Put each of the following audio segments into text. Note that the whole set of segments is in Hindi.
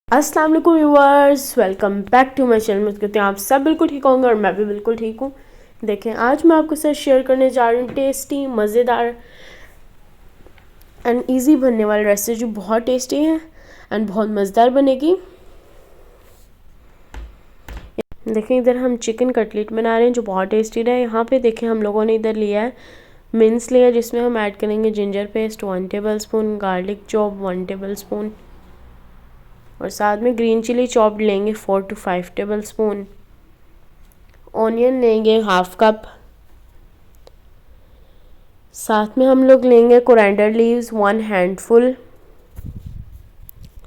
अस्सलाम वालेकुम viewers, welcome back to my channel. उम्मीद करते हैं आप सब बिल्कुल ठीक होंगे और मैं भी बिल्कुल ठीक हूँ। देखें, आज मैं आपके साथ शेयर करने जा रही हूँ टेस्टी, मज़ेदार एंड इजी बनने वाली रेसिपी जो बहुत टेस्टी है एंड बहुत मज़ेदार बनेगी। देखें, इधर हम चिकन कटलेट बना रहे हैं जो बहुत टेस्टी है। यहाँ पे देखें, हम लोगों ने इधर लिया है मिन्स लिया, जिसमें हम ऐड करेंगे ginger paste 1 table spoon, garlic chop 1 table spoon और साथ में ग्रीन चिली चॉप्ड लेंगे 4 to 5 टेबल स्पून। ऑनियन लेंगे हाफ कप। साथ में हम लोग लेंगे कोरिएंडर लीव्स 1 हैंडफुल।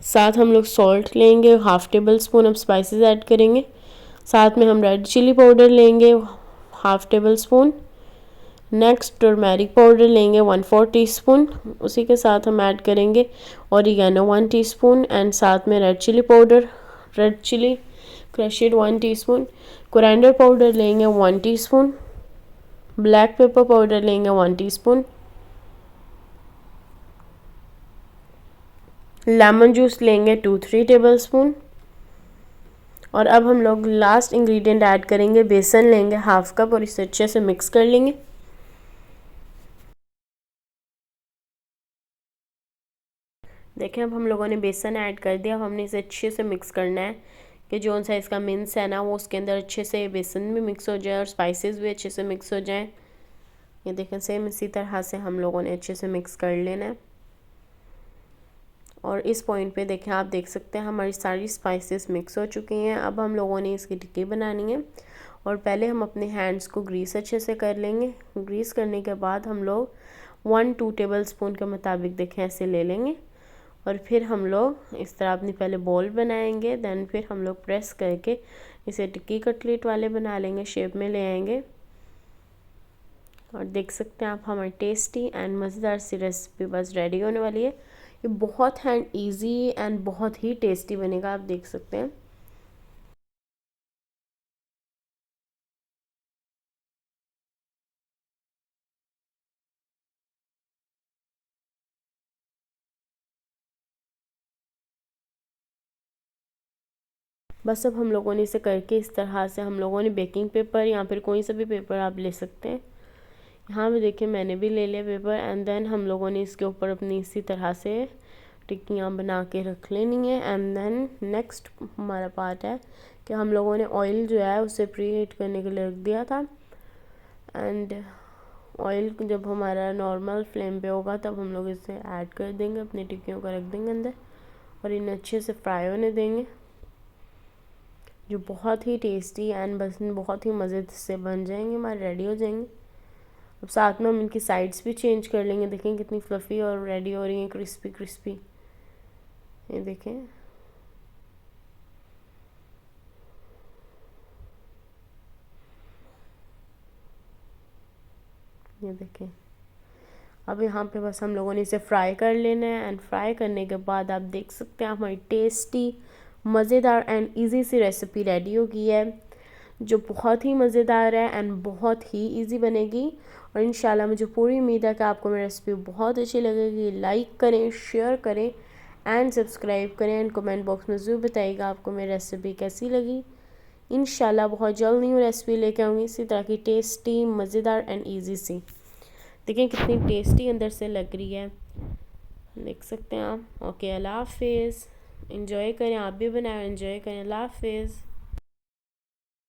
साथ हम लोग सॉल्ट लेंगे हाफ टेबल स्पून, अब स्पाइसेस ऐड करेंगे। साथ में हम रेड चिली पाउडर लेंगे half table spoon. Next turmeric powder लेंगे 1/4 टीस्पून। उसी के साथ हम ऐड करेंगे ऑरिगेनो 1 टीस्पून एंड साथ में red chilli powder, red chilli crushed 1 teaspoon. Coriander powder लेंगे 1 टीस्पून। ब्लैक पेपर पाउडर लेंगे 1 टीस्पून। लेमन जूस लेंगे 2-3 टेबल स्पून। और अब हम लोग लास्ट इंग्रेडिएंट ऐड करेंगे, बेसन लेंगे हाफ कप और इसे अच्छे से मिक्स कर लेंगे। देखें, अब हम लोगों ने बेसन ऐड कर दिया। अब हमने इसे अच्छे से मिक्स करना है कि जो सा इसका मिन्स है ना, वो उसके अंदर अच्छे से बेसन भी मिक्स हो जाए और स्पाइसेस भी अच्छे से मिक्स हो जाए। ये देखें, सेम इसी तरह से हम लोगों ने अच्छे से मिक्स कर लेना है। और इस पॉइंट पे देखें, आप देख सकते हैं हमारी सारी स्पाइसेस मिक्स हो चुकी हैं। अब हम लोगों ने इसकी टिक्की बनानी है और पहले हम अपने हैंड्स को ग्रीस अच्छे से कर लेंगे। ग्रीस करने के बाद हम लोग 1-2 टेबल स्पून के मुताबिक देखें ऐसे ले लेंगे और फिर हम लोग इस तरह अपनी पहले बॉल बनाएंगे। देन फिर हम लोग प्रेस करके इसे टिक्की कटलेट वाले बना लेंगे, शेप में ले आएंगे। और देख सकते हैं आप, हमारी टेस्टी एंड मज़ेदार सी रेसिपी बस रेडी होने वाली है। ये बहुत हैंड इजी एंड बहुत ही टेस्टी बनेगा, आप देख सकते हैं। बस अब हम लोगों ने इसे करके इस तरह से हम लोगों ने बेकिंग पेपर या फिर कोई सा भी पेपर आप ले सकते हैं। यहाँ पे देखिए, मैंने भी ले लिया पेपर एंड देन हम लोगों ने इसके ऊपर अपनी इसी तरह से टिक्कियाँ बना के रख लेनी है। एंड देन नेक्स्ट हमारा पार्ट है कि हम लोगों ने ऑयल जो है उसे प्री हीट करने के लिए रख दिया था। एंड ऑयल जब हमारा नॉर्मल फ्लेम पे होगा तब हम लोग इसे ऐड कर देंगे, अपनी टिक्कियों को रख देंगे अंदर और इन्हें अच्छे से फ्राई होने देंगे, जो बहुत ही टेस्टी एंड बस बहुत ही मज़े से बन जाएंगे, हमारे रेडी हो जाएंगे। अब साथ में हम इनकी साइड्स भी चेंज कर लेंगे। देखें कितनी फ्लफ़ी और रेडी हो रही हैं, क्रिस्पी क्रिस्पी। ये देखें, ये देखें। अब यहाँ पे बस हम लोगों ने इसे फ्राई कर लेना है एंड फ्राई करने के बाद आप देख सकते हैं हमारी टेस्टी, मज़ेदार एंड इजी सी रेसिपी रेडी हो गई है, जो बहुत ही मज़ेदार है एंड बहुत ही इजी बनेगी। और इंशाल्लाह मुझे पूरी उम्मीद है कि आपको मेरी रेसिपी बहुत अच्छी लगेगी। लाइक करें, शेयर करें एंड सब्सक्राइब करें एंड कमेंट बॉक्स में ज़रूर बताइएगा आपको मेरी रेसिपी कैसी लगी। इंशाल्लाह बहुत जल्द न्यू रेसिपी लेके आऊँगी इसी तरह की टेस्टी, मज़ेदार एंड ईजी सी। देखें कितनी टेस्टी अंदर से लग रही है, देख सकते हैं आप। ओके, अल्लाह हाफिज़। इंजॉय करें, आप भी बनाएं, इंजॉय करें। अल्लाह हाफिज़।